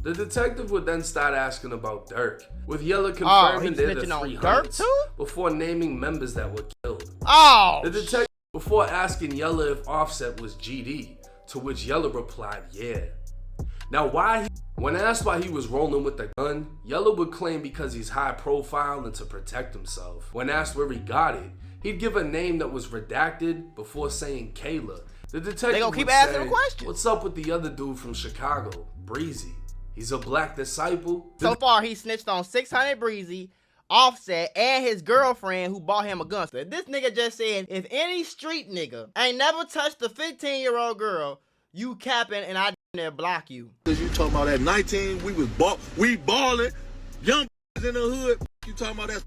The detective would then start asking about Durk, with Yella confirming they're the 300s before naming members that were killed. The detective before asking Yella if Offset was GD, to which Yella replied, yeah. Now when asked why he was rolling with the gun, Yella would claim because he's high profile and to protect himself. When asked where he got it, he'd give a name that was redacted before saying Kayla. The detective would say, what's up with the other dude from Chicago, Breezy? He's a black disciple. So far, he snitched on 600 Breezy, Offset, and his girlfriend who bought him a gun. So this nigga just said, if any street nigga ain't never touched a 15-year-old girl, you capping and I there block you. Cause you talking about that 19, we ballin', young in the hood. You talking about that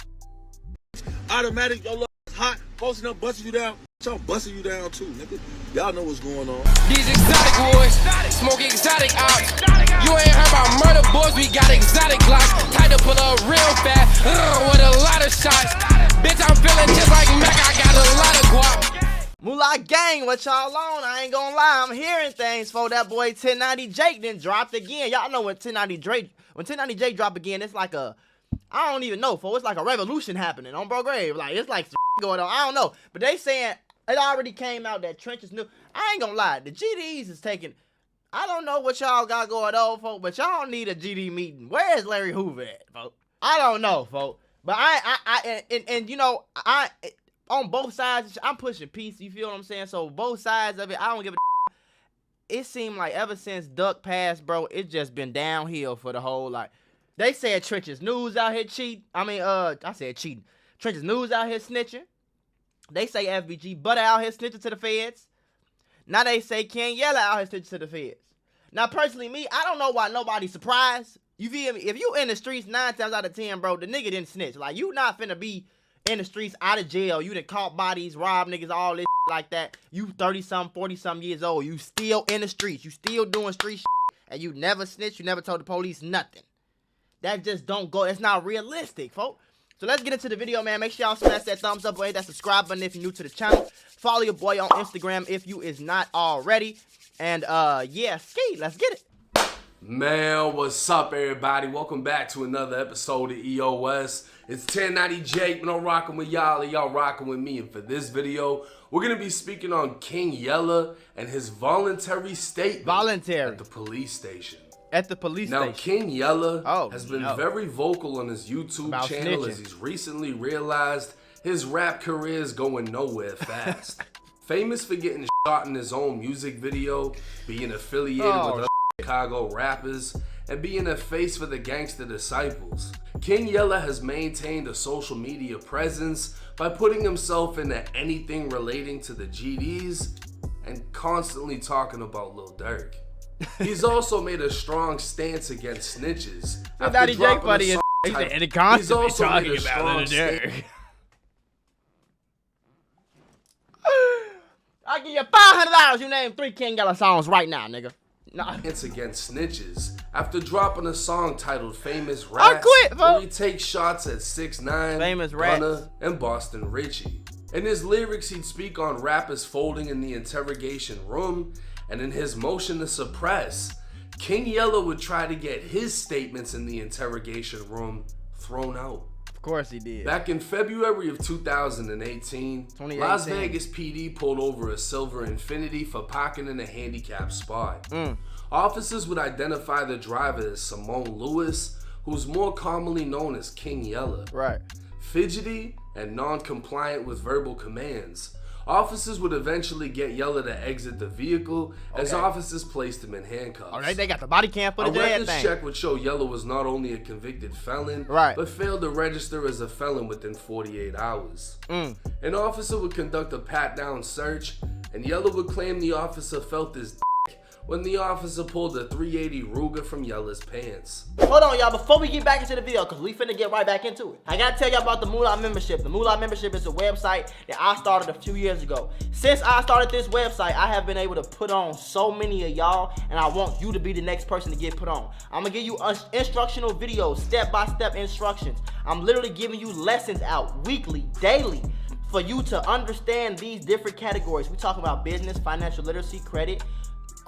automatic, your love is hot, posting up, busting you down. I'm busting you down too, nigga. Y'all know what's going on. These exotic boys, smoke exotic out. You ain't heard about murder boys, we got exotic glocks. Tied to pull up real fast, with a lot of shots. Bitch, I'm feeling just like Mac, I got a lot of guap. Mula gang, what y'all on? I ain't gonna lie, I'm hearing things for that boy 1090 Jake then dropped again. Y'all know when 1090 Jake drop again, it's like a, I don't even know, folks. It's like a revolution happening on Bro Grave. Like, it's like some going on. I don't know. But they saying it already came out that Trenches knew. I ain't gonna lie, the GDs is taking, I don't know what y'all got going on, folks, but y'all need a GD meeting. Where is Larry Hoover at, folks? I don't know, folks. But you know, on both sides, I'm pushing peace, you feel what I'm saying? So both sides of it, I don't give a it seemed like ever since Duck passed, bro, it's just been downhill for the whole, like, they said Trenches News out here cheating. I said cheating. Trenches News out here snitching. They say FBG Butter out here snitching to the feds. Now they say King Yella out here snitching to the feds. Now, personally, me, I don't know why nobody's surprised. You feel me? If you in the streets 9 times out of 10, bro, the nigga didn't snitch. Like, you not finna be in the streets out of jail. You done caught bodies, rob niggas, all this like that. You 30-something, 40-something years old. You still in the streets. You still doing street shit. And you never snitched. You never told the police nothing. That just don't go. It's not realistic, folks. So let's get into the video, man. Make sure y'all smash that thumbs up or hit that subscribe button if you're new to the channel. Follow your boy on Instagram if you is not already. And yeah, ski, let's get it. Man, what's up, everybody? Welcome back to another episode of EOS. It's 1090 Jake, and I'm rocking with y'all, and y'all rocking with me. And for this video, we're gonna be speaking on King Yella and his voluntary statement at the police station. Now, King Yella has been very vocal on his YouTube channel as he's recently realized his rap career is going nowhere fast. Famous for getting shot in his own music video, being affiliated with other Chicago rappers, and being a face for the Gangsta Disciples, King Yella has maintained a social media presence by putting himself into anything relating to the GDs and constantly talking about Lil Durk. He's also made a strong stance against snitches. After dropping a song titled, he's also made a strong stance. I'll give you $500. You name 3 King Yella songs right now, nigga. It's against snitches after dropping a song titled Famous Rats, where he takes shots at 6ix9ine, Gunna, and Boston Richie. In his lyrics, he'd speak on rappers folding in the interrogation room, and in his motion to suppress, King Yella would try to get his statements in the interrogation room thrown out. Of course he did. Back in February of 2018, Las Vegas PD pulled over a silver Infiniti for parking in a handicapped spot. Officers would identify the driver as Simone Lewis, who's more commonly known as King Yella. Fidgety and non-compliant with verbal commands, officers would eventually get Yella to exit the vehicle as officers placed him in handcuffs. Alright, they got the body cam footage. A records check would show Yella was not only a convicted felon, but failed to register as a felon within 48 hours. An officer would conduct a pat-down search, and Yella would claim the officer felt his when the officer pulled a 380 Ruger from Yella's pants. Hold on, y'all, before we get back into the video, because we finna get right back into it, I gotta tell y'all about the Mula membership. The Mula membership is a website that I started a few years ago. Since I started this website, I have been able to put on so many of y'all, and I want you to be the next person to get put on. I'm gonna give you instructional videos, step-by-step instructions. I'm literally giving you lessons out weekly, daily, for you to understand these different categories. We talk about business, financial literacy, credit,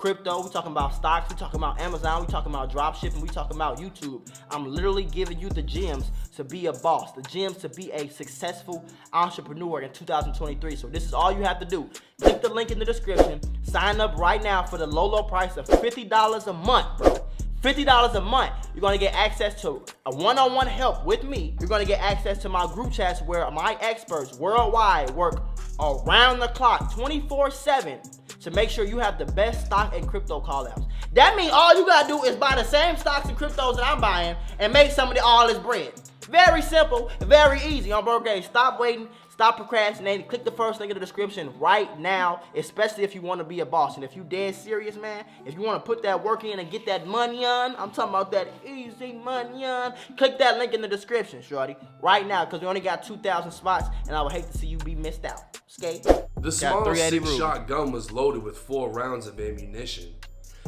crypto, we talking about stocks, we talking about Amazon, we talking about drop shipping, we talking about YouTube. I'm literally giving you the gems to be a boss, the gems to be a successful entrepreneur in 2023. So this is all you have to do. Click the link in the description. Sign up right now for the low price of $50 a month, bro. $50 a month. You're gonna get access to a one-on-one help with me. You're gonna get access to my group chats where my experts worldwide work around the clock, 24/7, to make sure you have the best stock and crypto call-outs. That means all you gotta do is buy the same stocks and cryptos that I'm buying and make some of all this bread. Very simple, very easy. On Bro Game, stop waiting. Stop procrastinating. Click the first link in the description right now, especially if you want to be a boss. And if you dead serious, man, if you want to put that work in and get that money on, I'm talking about that easy money on, click that link in the description, shorty, right now, because we only got 2,000 spots, and I would hate to see you be missed out. Skate. The small 6-shot gun was loaded with 4 rounds of ammunition.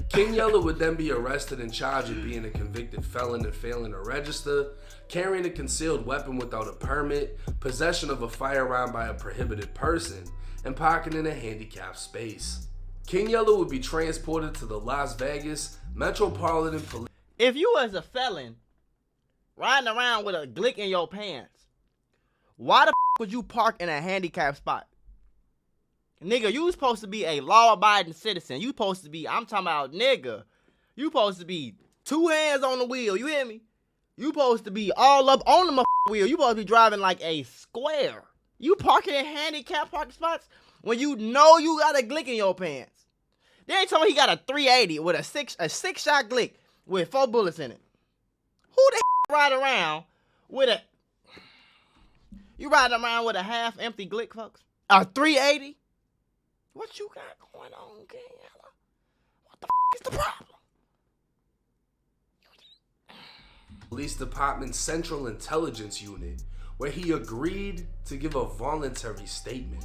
King Yella would then be arrested and charged with being a convicted felon and failing to register, carrying a concealed weapon without a permit, possession of a firearm by a prohibited person, and parking in a handicapped space. King Yella would be transported to the Las Vegas Metropolitan Police. If you as a felon riding around with a glick in your pants, why the would you park in a handicapped spot? Nigga, you supposed to be a law-abiding citizen. You supposed to be, I'm talking about, nigga, you supposed to be 2 hands on the wheel, you hear me? You supposed to be all up on the wheel. You supposed to be driving like a square. You parking in handicapped parking spots when you know you got a glick in your pants. They ain't told me he got a 380 with a 6-shot glick with 4 bullets in it. Who the ride around with a... You riding around with a half-empty glick, folks? A 380? What you got going on, King Yella? What the is the problem? Police Department Central Intelligence Unit, where he agreed to give a voluntary statement.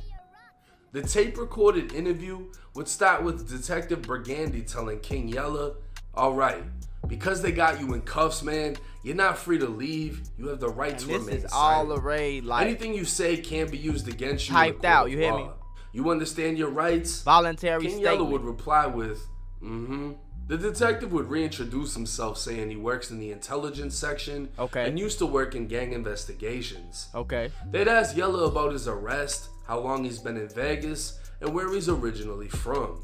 The tape-recorded interview would start with Detective Brigandy telling King Yella, "Alright, because they got you in cuffs, man, you're not free to leave. You have the right to remain silent. This is all arrayed like... Anything you say can be used against you. Typed out, you hear me? You understand your rights?" Voluntary King statement. Yella would reply with, The detective would reintroduce himself, saying he works in the intelligence section and used to work in gang investigations. They'd ask Yella about his arrest, how long he's been in Vegas, and where he's originally from.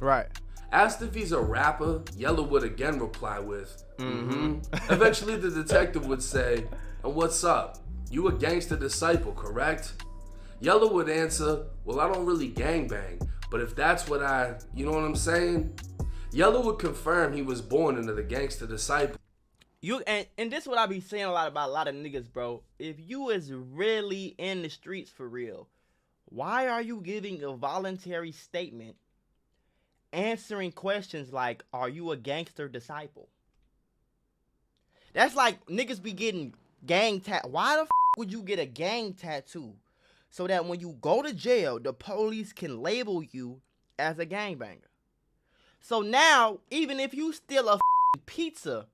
Asked if he's a rapper, Yella would again reply with, Eventually the detective would say, "And what's up? You a gangster disciple, correct?" Yella would answer, "Well, I don't really gangbang, but if that's what you know what I'm saying?" Yella would confirm he was born into the gangster disciple. And this is what I be saying about a lot of niggas, bro. If you is really in the streets for real, why are you giving a voluntary statement answering questions like, "Are you a gangster disciple?" That's like niggas be getting gang tattoo. Why the would you get a gang tattoo so that when you go to jail, the police can label you as a gangbanger? So now, even if you steal a pizza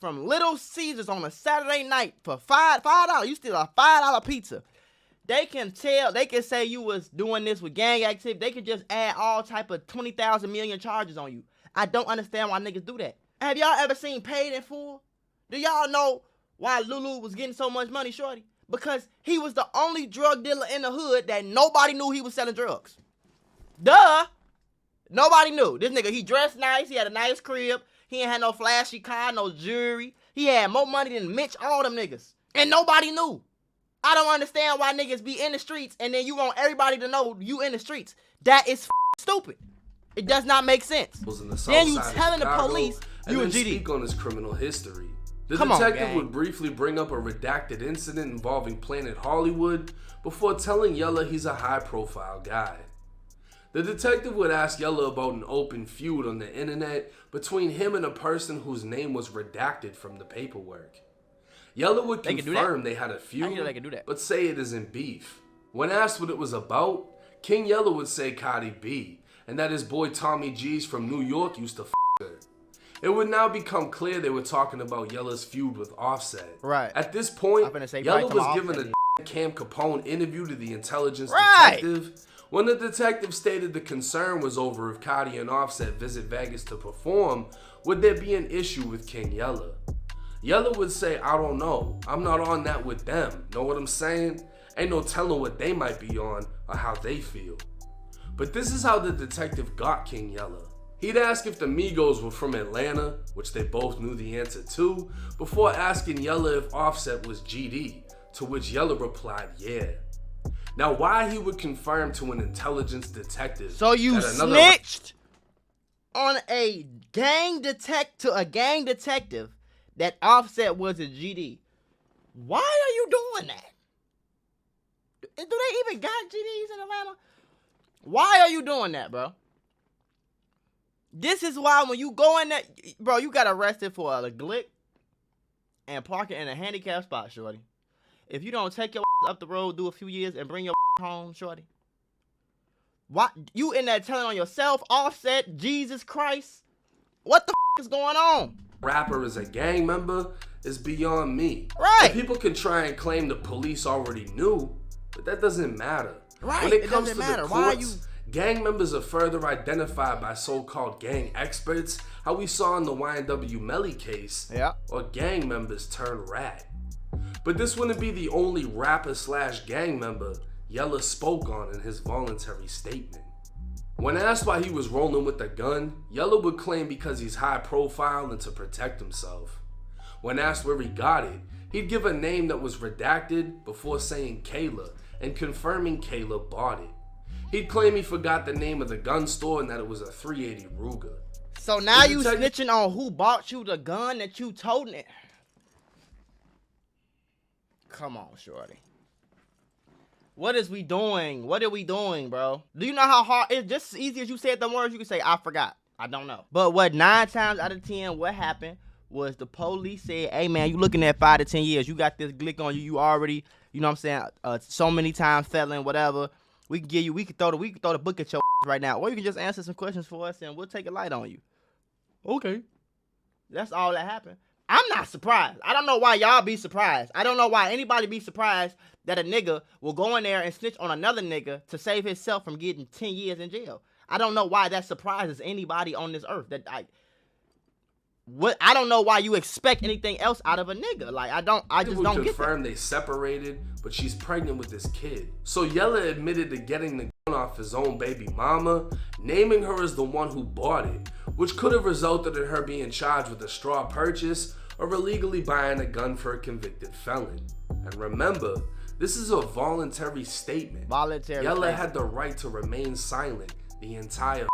from Little Caesars on a Saturday night for $5, you steal a $5 pizza, they can say you was doing this with gang activity. They can just add all type of 20,000 million charges on you. I don't understand why niggas do that. Have y'all ever seen Paid in Full? Do y'all know why Lulu was getting so much money, shorty? Because he was the only drug dealer in the hood that nobody knew he was selling drugs. Duh. Nobody knew. This nigga, he dressed nice. He had a nice crib. He ain't had no flashy car, no jewelry. He had more money than Mitch, all them niggas. And nobody knew. I don't understand why niggas be in the streets and then you want everybody to know you in the streets. That is stupid. It does not make sense. Then you telling the police you a GD. Speak on his criminal history. The detective would briefly bring up a redacted incident involving Planet Hollywood before telling Yella he's a high-profile guy. The detective would ask Yella about an open feud on the internet between him and a person whose name was redacted from the paperwork. Yella would confirm they had a feud, but say it isn't beef. When asked what it was about, King Yella would say Cardi B, and that his boy Tommy G's from New York used to f her. It would now become clear they were talking about Yella's feud with Offset. At this point, Yella was given a Cam Capone interview to the intelligence detective, When the detective stated the concern was over if Cardi and Offset visit Vegas to perform, would there be an issue with King Yella? Yella would say, I don't know, I'm not on that with them, know what I'm saying? Ain't no telling what they might be on or how they feel. But this is how the detective got King Yella. He'd ask if the Migos were from Atlanta, which they both knew the answer to, before asking Yella if Offset was GD, to which Yella replied, yeah. Now why he would confirm to an intelligence detective. So you snitched on a gang detective that Offset was a GD. Why are you doing that? Do they even got GDs in Atlanta? Why are you doing that, bro? This is why when you go in there, bro, you got arrested for a glick and parking in a handicapped spot, shorty. If you don't take your up the road, do a few years, and bring your home, shorty. Why you in there telling on yourself, Offset, Jesus Christ? What the is going on? Rapper is a gang member is beyond me. Right. And people can try and claim the police already knew, but that doesn't matter. Right. When it comes to matter. the Why are courts, gang members are further identified by so-called gang experts, how we saw in the YNW Melly case, Yeah. or gang members turned rat. But this wouldn't be the only rapper / gang member Yella spoke on in his voluntary statement. When asked why he was rolling with a gun, Yella would claim because he's high profile and to protect himself. When asked where he got it, he'd give a name that was redacted before saying Kayla and confirming Kayla bought it. He'd claim he forgot the name of the gun store and that it was a 380 Ruger. So now you snitching on who bought you the gun that you told it. Come on, shorty. What is we doing? What are we doing, bro? Do you know how hard it's just as easy as you said the words, you can say, I forgot. I don't know. But what 9 times out of 10, what happened was the police said, hey man, you looking at 5 to 10 years. You got this glick on you. You already, you know what I'm saying, so many times felon, whatever. We can give you, we can throw the book at your right now. Or you can just answer some questions for us and we'll take a light on you. Okay. That's all that happened. I'm not surprised. I don't know why y'all be surprised. I don't know why anybody be surprised that a nigga will go in there and snitch on another nigga to save himself from getting 10 years in jail. I don't know why that surprises anybody on this earth. I don't know why you expect anything else out of a nigga. Like, I just don't get confirm they separated, but she's pregnant with this kid. So Yella admitted to getting the gun off his own baby mama, naming her as the one who bought it, which could have resulted in her being charged with a straw purchase or illegally buying a gun for a convicted felon. And remember, this is a voluntary statement. Yella had the right to remain silent the entire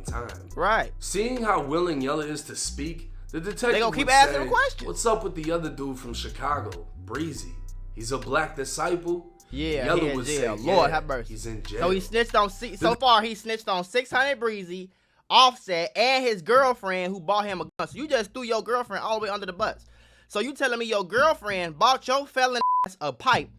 time. Right. Seeing how willing Yella is to speak, the detective they gonna keep would asking say, him questions. what's up with the other dude from Chicago, Breezy? He's a black disciple? Yeah, Yella he in would jail. say, Lord yeah, have mercy. he's in jail. So he snitched on, so far he snitched on 600 Breezy, Offset, and his girlfriend who bought him a gun. So you just threw your girlfriend all the way under the bus. So you telling me your girlfriend bought your felon ass a pipe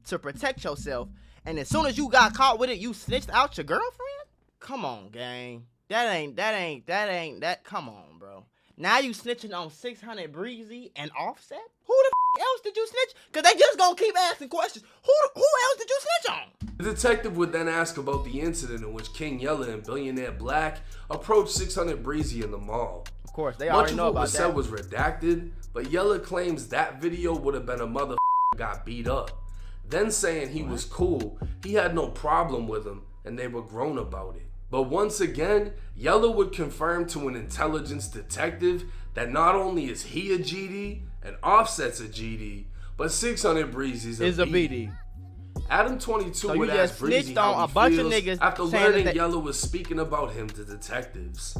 to protect yourself, and as soon as you got caught with it, you snitched out your girlfriend? Come on, gang. That come on, bro. Now you snitching on 600 Breezy and Offset? Who the else did you snitch? Cause they just gonna keep asking questions. Who else did you snitch on? The detective would then ask about the incident in which King Yella and Billionaire Black approached 600 Breezy in the mall. Of course, they Much already of know what about was that. said was redacted, but Yella claims that video would have been a motherfucker got beat up. Then saying he was cool, he had no problem with him, and they were grown about it. But once again, Yella would confirm to an intelligence detective that not only is he a GD and Offset's a GD, but 600 Breezy's a BD. Adam 22 So would you ask just Breezy snitched on how a he bunch of feels niggas after saying learning that Yella was speaking about him to detectives.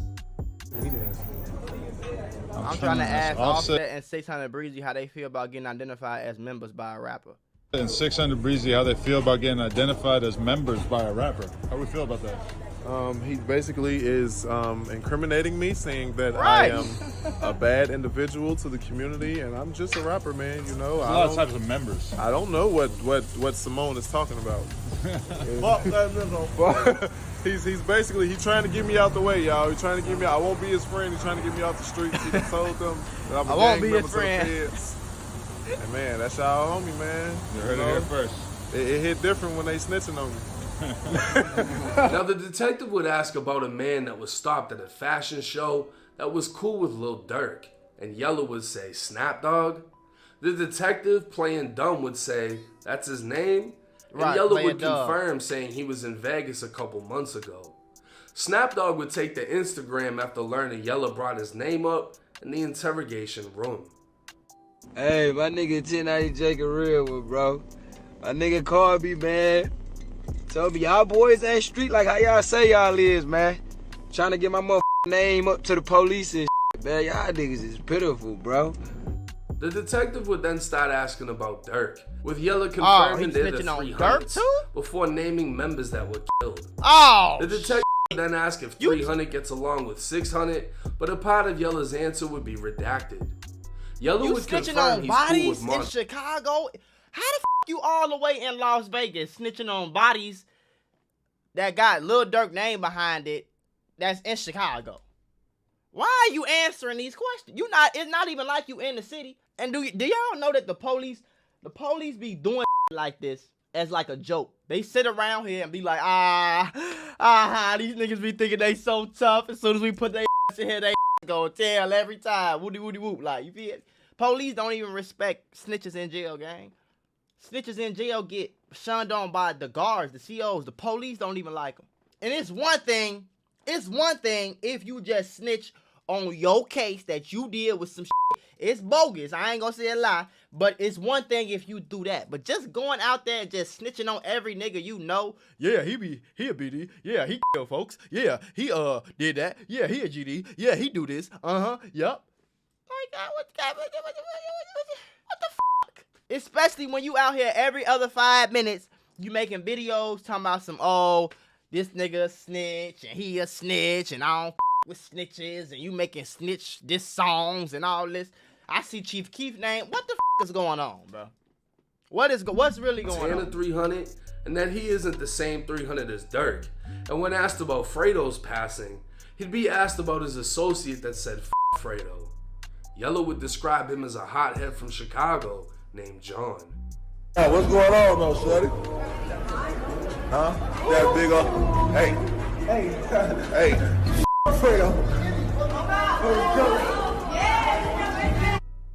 I'm trying to ask Offset and 600 Breezy how they feel about getting identified as members by a rapper. And 600 Breezy, how they feel about getting identified as members by a rapper. How we feel about that? He basically is incriminating me, saying that Right. I am a bad individual to the community, and I'm just a rapper, man. You know, There's a lot of types of members. I don't know what Simone is talking about. He's basically trying to get me out the way, y'all. He's trying to get me out. I won't be his friend. He's trying to get me out the streets. He told them that I'm a I won't gang be member his to the friend. feds. And man, that's y'all homie, man. You heard it here first. It hit different when they snitching on me. Now, the detective would ask about a man that was stopped at a fashion show that was cool with Lil Durk, and Yella would say, Snap Dog. The detective, playing dumb, would say, that's his name? And Right, Yella playing would dumb. confirm, saying he was in Vegas a couple months ago. Snap Dog would take to Instagram after learning Yella brought his name up in the interrogation room. Hey, my nigga 1090 Jake a real one, bro. My nigga called me, man. Told me y'all boys ain't street like how y'all say y'all is, man. Trying to get my motherfucking name up to the police and shit, man. Y'all niggas is pitiful, bro. The detective would then start asking about Durk, with Yella Oh, confirming he's they're the snitching on 300s Durk too? before naming members that were killed. Oh, The detective would then ask if 300 gets along with 600, but a part of Yella's answer would be redacted. Yella you would snitching confirm on he's cool bodies with in Mon- Chicago? How the you all the way in Las Vegas snitching on bodies that got Lil Durk name behind it that's in Chicago? Why are you answering these questions? It's not even like you in the city. And do y'all know that the police be doing like this as like a joke? They sit around here and be like, these niggas be thinking they so tough. As soon as we put their in here, they go tell every time. Woody woody whoop. Like, you feel it? Police don't even respect snitches in jail, gang. Snitches in jail get shunned on by the guards, the COs. The police don't even like them. And it's one thing if you just snitch on your case that you did with some shit. It's bogus. I ain't gonna say a lie. But it's one thing if you do that. But just going out there and just snitching on every nigga you know. Yeah, he a BD. Yeah, he kill folks. Yeah, he did that. Yeah, he a GD. Yeah, he do this. Yup. Like, what the fuck? Especially when you out here every other 5 minutes, you making videos talking about some, this nigga a snitch and he a snitch and I don't with snitches and you making snitch diss songs and all this. I see Chief Keef name. What the is going on, bro? What's really going on? 300, and that he isn't the same 300 as Durk. And when asked about Fredo's passing, he'd be asked about his associate that said Fredo. Yella would describe him as a hothead from Chicago named John. Hey, what's going on though, shorty? Huh? That big old... Hey.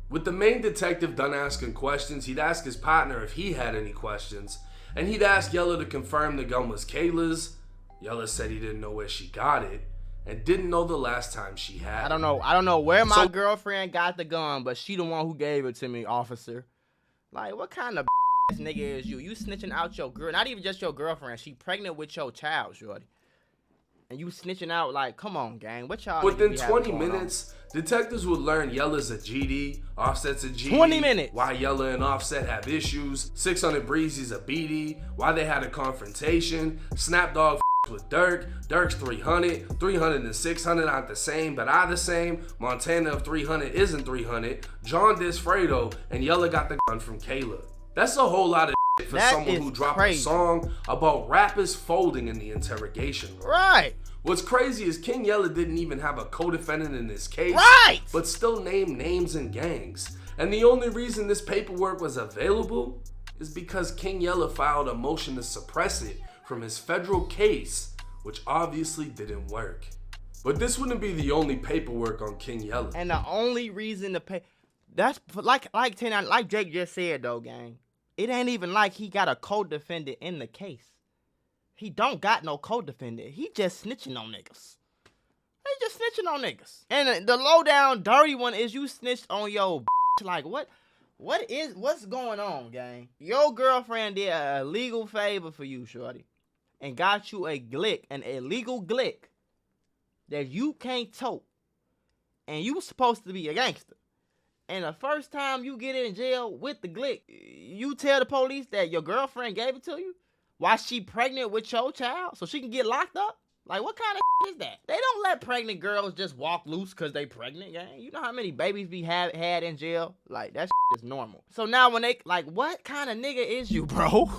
With the main detective done asking questions, he'd ask his partner if he had any questions, and he'd ask Yella to confirm the gun was Kayla's. Yella said he didn't know where she got it, and didn't know the last time she had I don't know where my girlfriend got the gun, but she the one who gave it to me, officer. Like, what kind of ass nigga is you? You snitching out your girl, not even just your girlfriend. She pregnant with your child, shorty. And you snitching out, like, come on, gang. What y'all Within niggas be having 20 going minutes, detectives would learn Yella's a GD, Offset's a GD. 20 minutes. Why Yella and Offset have issues. 600 Breezy's a BD. Why they had a confrontation. Snapdog with Durk. Durk's 300. 300 and 600 aren't the same, but are the same. Montana of 300 isn't 300. John dissed Fredo, and Yella got the gun from Kayla. That's a whole lot of shit for That someone is who dropped crazy. a song about rappers folding in the interrogation room. Right. What's crazy is King Yella didn't even have a co-defendant in this case, Right. but still named names and gangs. And the only reason this paperwork was available is because King Yella filed a motion to suppress it from his federal case, which obviously didn't work. But this wouldn't be the only paperwork on King Yella. And the only reason to pay, that's like Jake just said though, gang. It ain't even like he got a co-defendant in the case. He don't got no co-defendant. He just snitching on niggas. He just snitching on niggas. And the low down dirty one is you snitched on your bitch. Like what's going on, gang? Your girlfriend did a legal favor for you, shorty, and got you a glick, an illegal glick that you can't tote, and you supposed to be a gangster. And the first time you get in jail with the glick, you tell the police that your girlfriend gave it to you while she pregnant with your child so she can get locked up? Like, what kind of is that? They don't let pregnant girls just walk loose because they pregnant, gang. You know how many babies we had in jail? Like, that is normal. So now when they, like, what kind of nigga is you, bro?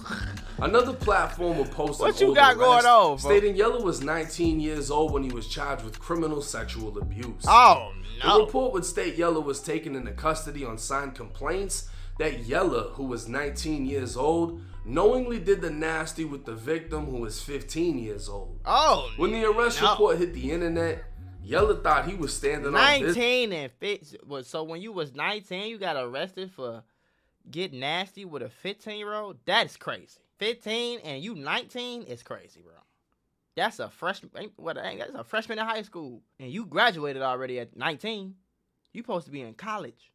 Another platform will post What an you got older going arrest, on, bro? stating Yella was 19 years old when he was charged with criminal sexual abuse. Oh, The no. report would state Yella was taken into custody on signed complaints that Yella, who was 19 years old, knowingly did the nasty with the victim who was 15 years old. Oh, When the arrest no. report hit the internet, Yella thought he was standing on this. 19 and 15. So when you was 19, you got arrested for getting nasty with a 15-year-old? That's crazy. 15 and you 19 is crazy, bro. That's a freshman. That's a freshman in high school, and you graduated already at 19. You supposed to be in college,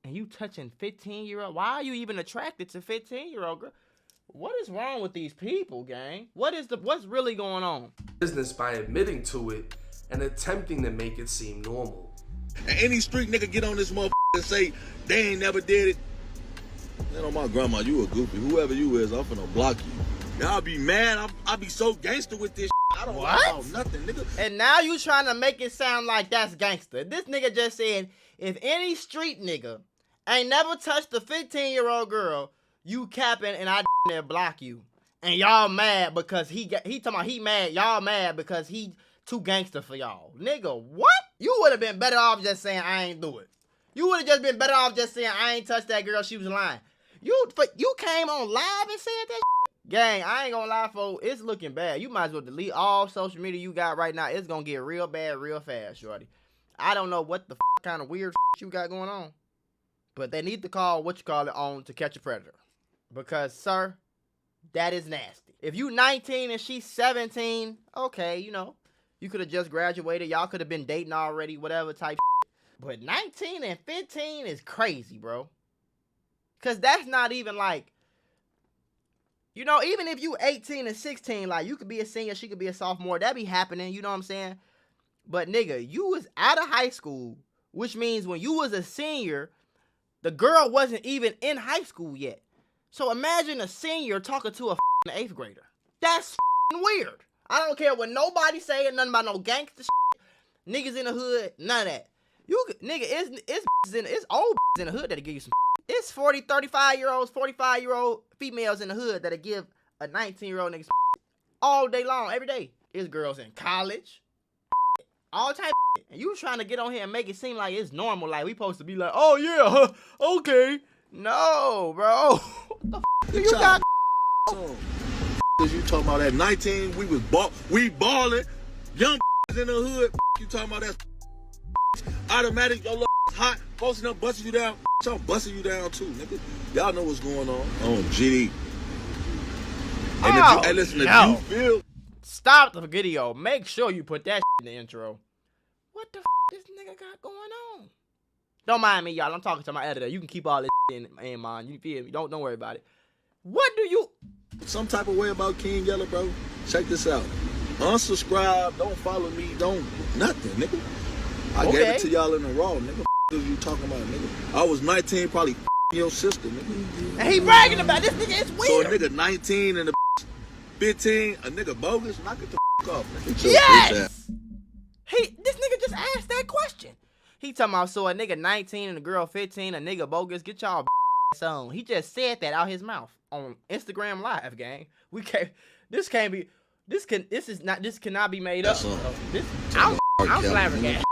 and you touching 15-year-old. Why are you even attracted to 15-year-old girl? What is wrong with these people, gang? What's really going on? Business by admitting to it and attempting to make it seem normal. And any street nigga get on this motherfucker and say they ain't never did it. Man, on my grandma, you a goofy. Whoever you is, I'm finna block you. Y'all be mad. I'll be so gangster with this shit. I don't lie about nothing, nigga. And now you trying to make it sound like that's gangster. This nigga just said, if any street nigga ain't never touched a 15-year-old girl, you capping and I there block you. And y'all mad because he talking about he mad. Y'all mad because he too gangster for y'all. Nigga, what? You would have been better off just saying I ain't do it. You would have just been better off just saying I ain't touched that girl, she was lying. You came on live and said that shit? Gang, I ain't gonna lie, folks. It's looking bad. You might as well delete all social media you got right now. It's gonna get real bad real fast, shorty. I don't know what the kind of weird shit you got going on. But they need to call on to catch a predator. Because, sir, that is nasty. If you 19 and she's 17, okay, you know, you could have just graduated. Y'all could have been dating already, whatever type shit. But 19 and 15 is crazy, bro. Because that's not even like, you know, even if you 18 and 16, like, you could be a senior, she could be a sophomore. That be happening, you know what I'm saying? But, nigga, you was out of high school, which means when you was a senior, the girl wasn't even in high school yet. So imagine a senior talking to a 8th grader. That's weird. I don't care what nobody saying, nothing about no gangster shit. Niggas in the hood, none of that. Nigga, it's old in the hood that'll give you some. It's 40, 35-year-olds, 45-year-old females in the hood that'll give a 19-year-old nigga all day long, every day. It's girls in college, all type of shit. And you trying to get on here and make it seem like it's normal, like we supposed to be like, oh yeah, okay. No, bro. What the you got? You talking about that 19? We balling. Young in the hood. You talking about that? Automatic. Your hot. Posting up, busting you down. I'm busting you down too, nigga. Y'all know what's going on. GD. And listen, if you feel. Stop the video. Make sure you put that in the intro. What the this nigga got going on? Don't mind me, y'all. I'm talking to my editor. You can keep all this in mind. You feel me? Don't worry about it. What do you... Some type of way about King Yella, bro. Check this out. Unsubscribe. Don't follow me. Don't... Nothing, nigga. I gave it to y'all in the raw, nigga. What you talking about, nigga? I was 19, probably your sister, nigga. And he bragging about this nigga. It's weird. So a nigga 19 and a 15, a nigga bogus, knock it the off, nigga. Yes! This nigga just asked that question. He talking about, so a nigga 19 and a girl 15, a nigga bogus, get y'all on. He just said that out his mouth on Instagram Live, gang. This cannot be made up. I'm flabbergasted.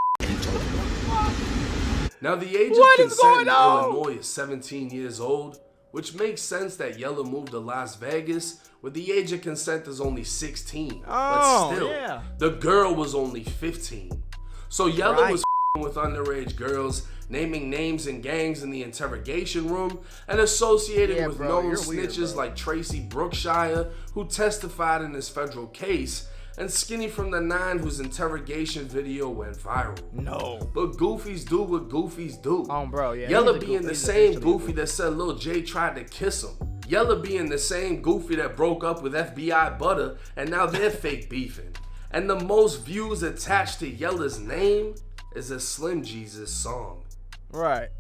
Now the age of consent in Illinois is 17 years old, which makes sense that Yella moved to Las Vegas where the age of consent is only 16. But still, the girl was only 15. So Yella was with underage girls, naming names and gangs in the interrogation room, and associating with known snitches like Tracy Brookshire, who testified in this federal case, and Skinny from the 9, whose interrogation video went viral. No. But goofies do what goofies do. Bro, yeah. Yella being the same goofy that said Lil J tried to kiss him. Yella being the same goofy that broke up with FBI Butter, and now they're fake beefing. And the most views attached to Yella's name is a Slim Jesus song. Right.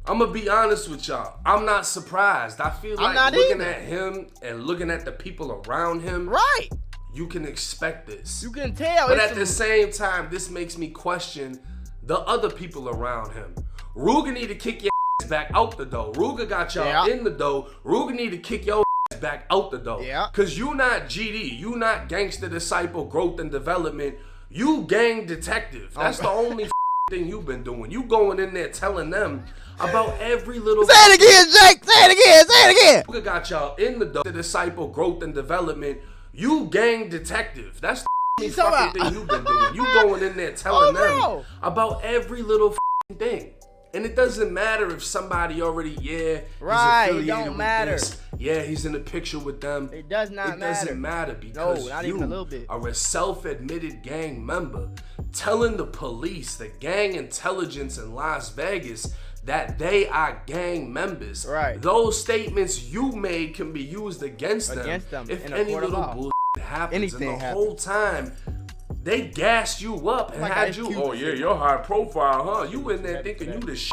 I'm gonna be honest with y'all. I'm not surprised. I feel like looking at him and looking at the people around him. Right. You can expect this. You can tell. But at the same time, this makes me question the other people around him. Ruger need to kick your ass back out the door. Ruger got y'all in the door. Ruger need to kick your back out the door. Yeah. Cause you not GD, you not gangster disciple, growth and development. You gang detective. That's the only thing you've been doing. You going in there telling them about every little. Say it again, Jake. Say it again. Say it again. Who got y'all in the disciple, growth and development. You gang detective. That's the only fucking thing you've been doing. You going in there telling them about every little thing. And it doesn't matter if somebody already, he's affiliated don't with matter. this. Yeah, he's in the picture with them. It does not matter. It doesn't matter because not you even a little bit. are a self-admitted gang member telling the police, the gang intelligence in Las Vegas, that they are gang members. Right. Those statements you made can be used against them if any little bullshit happens. Anything and the happens. whole time, they gassed you up and had you, oh yeah, you're high profile, huh? You in there thinking you the shit.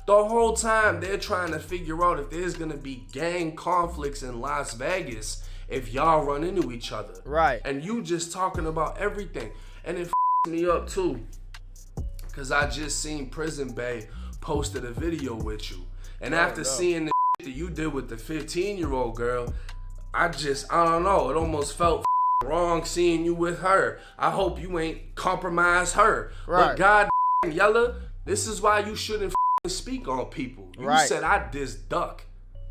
The whole time they're trying to figure out if there's gonna be gang conflicts in Las Vegas if y'all run into each other. Right. And you just talking about everything. And it me up too. Cause I just seen Prison Bay posted a video with you. And after seeing the shit that you did with the 15-year-old girl, I don't know, it almost felt wrong seeing you with her. I hope you ain't compromised her. Right. But God Yella, this is why you shouldn't speak on people. You said I diss Duck.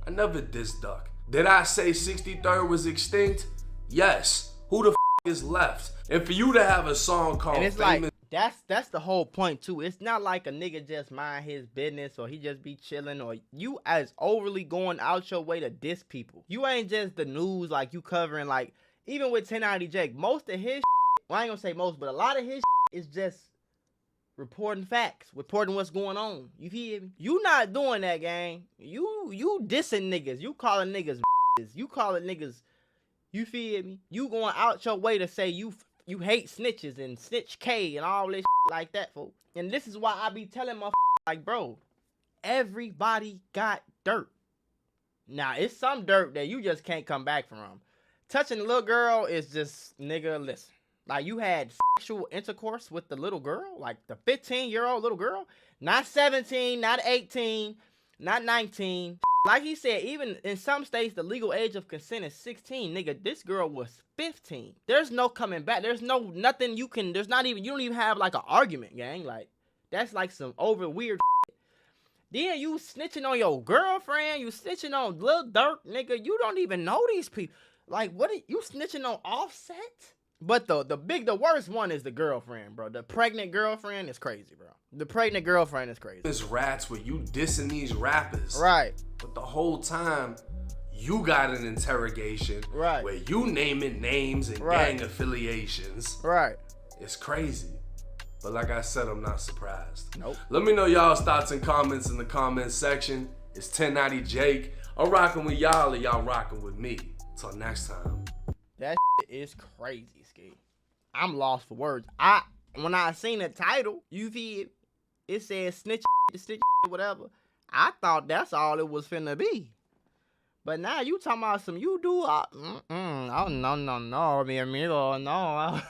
I never diss Duck. Did I say 63rd was extinct? Yes. Who the is left? And for you to have a song called And it's Famous, like that's the whole point too. It's not like a nigga just mind his business or he just be chilling or you as overly going out your way to diss people. You ain't just the news like you covering like even with 1090 Jake. Most of his well, I ain't gonna say most, but a lot of his is just reporting facts, reporting what's going on. You feel me? You not doing that, gang. You dissing niggas. You calling niggas you calling niggas. You feel me? You going out your way to say you hate snitches and snitch K and all this like that, folks. And this is why I be telling my like, bro, everybody got dirt. Now, it's some dirt that you just can't come back from. Touching the little girl is just, nigga, listen. Like, you had sexual intercourse with the little girl, like the 15-year-old little girl. Not 17, not 18, not 19. Like he said, even in some states, the legal age of consent is 16. Nigga, this girl was 15. There's no coming back. There's no nothing you can, you don't even have like an argument, gang. Like, that's like some over weird shit. Then you snitching on your girlfriend, you snitching on Lil Durk, nigga. You don't even know these people. Like, what are you snitching on Offset? But the worst one is the girlfriend, bro. The pregnant girlfriend is crazy, bro. The pregnant girlfriend is crazy. this rats where you dissing these rappers. Right. But the whole time, you got an interrogation Right. where you naming names and gang affiliations. Right. It's crazy. But like I said, I'm not surprised. Nope. Let me know y'all's thoughts and comments in the comments section. It's 1090 Jake. I'm rocking with y'all and y'all rocking with me. Till next time. That is crazy, Ski. I'm lost for words. When I seen the title, you feel it said snitch, whatever. I thought that's all it was finna be. But now you talking about some you do. Oh no, mi amigo, no.